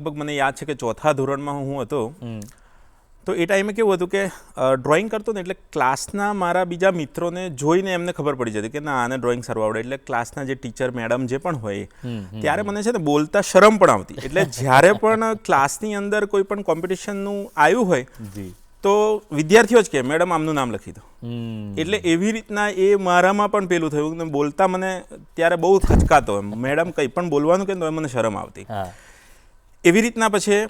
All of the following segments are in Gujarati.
લગભગ મને યાદ છે કે ચોથા ધોરણમાં હું હતો, તો એ ટાઈમે કેવું હતું કે ડ્રોઈંગ કરતો ને એટલે ક્લાસના મારા બીજા મિત્રોને જોઈને એમને ખબર પડી જતી કે ના આને ડ્રોઈંગ સારું આવડે. એટલે ક્લાસના જે ટીચર મેડમ જે પણ હોય ત્યારે મને છે ને બોલતા શરમ પણ આવતી. એટલે જ્યારે પણ ક્લાસની અંદર કોઈ પણ કોમ્પિટિશનનું આવ્યું હોય તો વિદ્યાર્થીઓ જ કહે મેડમ આમનું નામ લખી દો. એટલે એવી રીતના એ મારામાં પણ પેલું થયું ને બોલતા મને ત્યારે બહુ ખચકાતો. એમ મેડમ કંઈ પણ બોલવાનું કે તો મને શરમ આવતી. એવી રીતના પછી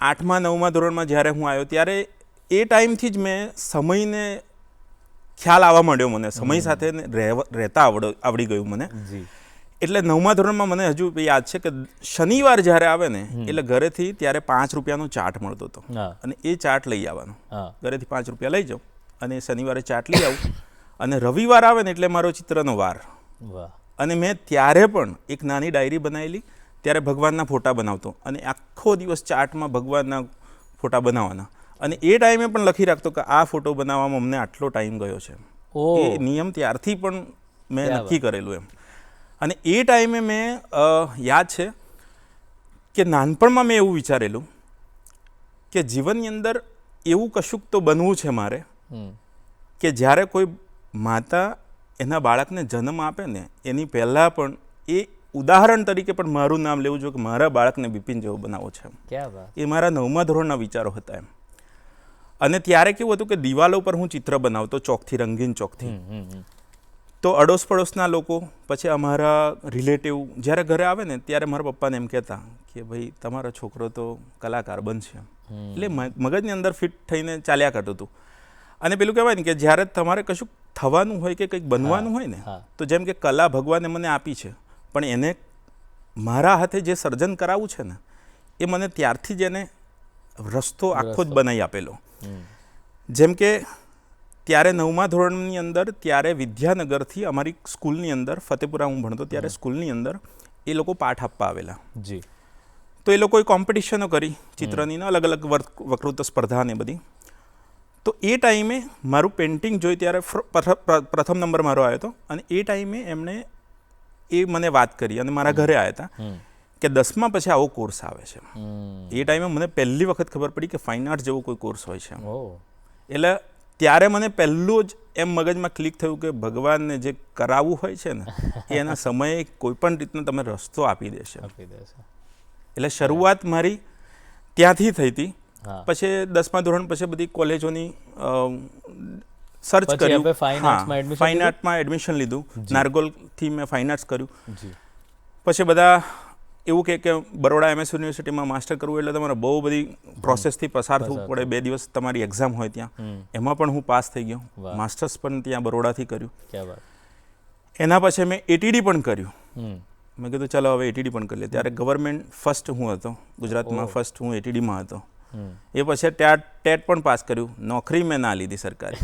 8મા 9મા ધોરણમાં જ્યારે હું આવ્યો ત્યારે એ ટાઈમથી જ મેં સમયને ખ્યાલ આવવા માંડ્યો. મને સમય સાથે રહેતા આવડી ગયું મને. એટલે 9મા ધોરણમાં મને હજુ યાદ છે કે શનિવાર જ્યારે આવે ને એટલે ઘરેથી ત્યારે 5 રૂપિયાનો ચાટ મળતો હતો અને એ ચાટ લઈ આવવાનો. ઘરેથી 5 રૂપિયા લઈ જાઉં અને શનિવારે ચાટ લઈ આવું અને રવિવાર આવે ને એટલે મારો ચિત્રનો વાર. અને મેં ત્યારે પણ એક નાની ડાયરી બનાવેલી, ત્યારે ભગવાનના ફોટા બનાવતો અને આખો દિવસ ચાર્ટમાં ભગવાનના ફોટા બનાવવાના અને એ ટાઈમે પણ લખી રાખતો કે આ ફોટો બનાવવામાં અમને આટલો ટાઈમ ગયો છે. એ નિયમ ત્યારથી પણ મેં નક્કી કરેલું એમ. અને એ ટાઈમે મેં યાદ છે કે નાનપણમાં મેં એવું વિચારેલું કે જીવનની અંદર એવું કશુંક તો બનવું છે મારે કે જ્યારે કોઈ માતા એના બાળકને જન્મ આપે ને એની પહેલાં પણ એ ઉદાહરણ તરીકે પણ મારું નામ લેવું જોઈએ કે મારા બાળકને બિપિન જેવો બનાવવો છે. એ મારા 9મા ધોરણના વિચારો હતા એમ. અને ત્યારે કેવું હતું કે દિવાલો પર હું ચિત્ર બનાવતો ચોકથી, રંગીન ચોકથી. તો અડોસ પડોશના લોકો પછી અમારા રિલેટિવ જ્યારે ઘરે આવે ને ત્યારે મારા પપ્પાને એમ કહેતા કે ભાઈ તમારો છોકરો તો કલાકાર બનશે. એટલે મગજની અંદર ફિટ થઈને ચાલ્યા કરતું હતું. અને પેલું કહેવાય ને કે જ્યારે તમારે કશું થવાનું હોય કે કંઈક બનવાનું હોય ને તો જેમ કે કલા ભગવાને મને આપી છે પણ એને મારા હાથે જે સર્જન કરાવવું છે ને એ મને ત્યારથી જ એને રસ્તો આખો જ બનાવી આપેલો. જેમ કે ત્યારે 9મા ધોરણની અંદર ત્યારે વિદ્યાનગરથી અમારી સ્કૂલની અંદર, ફતેપુરા હું ભણતો ત્યારે સ્કૂલની અંદર એ લોકો પાઠ આપવા આવેલા. તો એ લોકોએ કોમ્પિટિશનો કરી ચિત્રની, અલગ અલગ વક્તૃત્વ સ્પર્ધા ને બધી. તો એ ટાઈમે મારું પેઇન્ટિંગ જોઈ ત્યારે પ્રથમ નંબર મારો આવ્યો હતો. અને એ ટાઈમે એમણે એ મને વાત કરી અને મારા ઘરે આવ્યા હતા કે 10મા પછી આવો કોર્સ આવે છે. એ ટાઈમે મને પહેલી વખત ખબર પડી કે ફાઇન આર્ટ જેવો કોઈ કોર્સ હોય છે. એટલે ત્યારે મને પહેલું જ એમ મગજમાં ક્લિક થયું કે ભગવાનને જે કરાવવું હોય છે ને એ એના સમયે કોઈ પણ રીતનો તમે રસ્તો આપી દેશે. એટલે શરૂઆત મારી ત્યાંથી થઈ હતી. પછી 10મા ધોરણ પછી બધી કોલેજોની સર્ચ કર્યું, ફાઇન આર્ટમાં એડમિશન લીધું. નારગોલથી મેં ફાઇન આર્ટ્સ કર્યું. પછી બધા એવું કે બરોડા MS યુનિવર્સિટીમાં માસ્ટર કરવું એટલે તમારે બહુ બધી પ્રોસેસથી પસાર થવું પડે. 2 દિવસ તમારી એક્ઝામ હોય ત્યાં. એમાં પણ હું પાસ થઈ ગયો. માસ્ટર્સ પણ ત્યાં બરોડાથી કર્યું. એના પછી મેં ATD પણ કર્યું. મેં કીધું ચાલો હવે ATD પણ કરી લે. ત્યારે ગવર્મેન્ટ ફર્સ્ટ હું હતો, ગુજરાતમાં ફર્સ્ટ હું ATDમાં હતો. એ પછી ટેટ પણ પાસ કર્યું. નોકરી મેં ના લીધી સરકારી.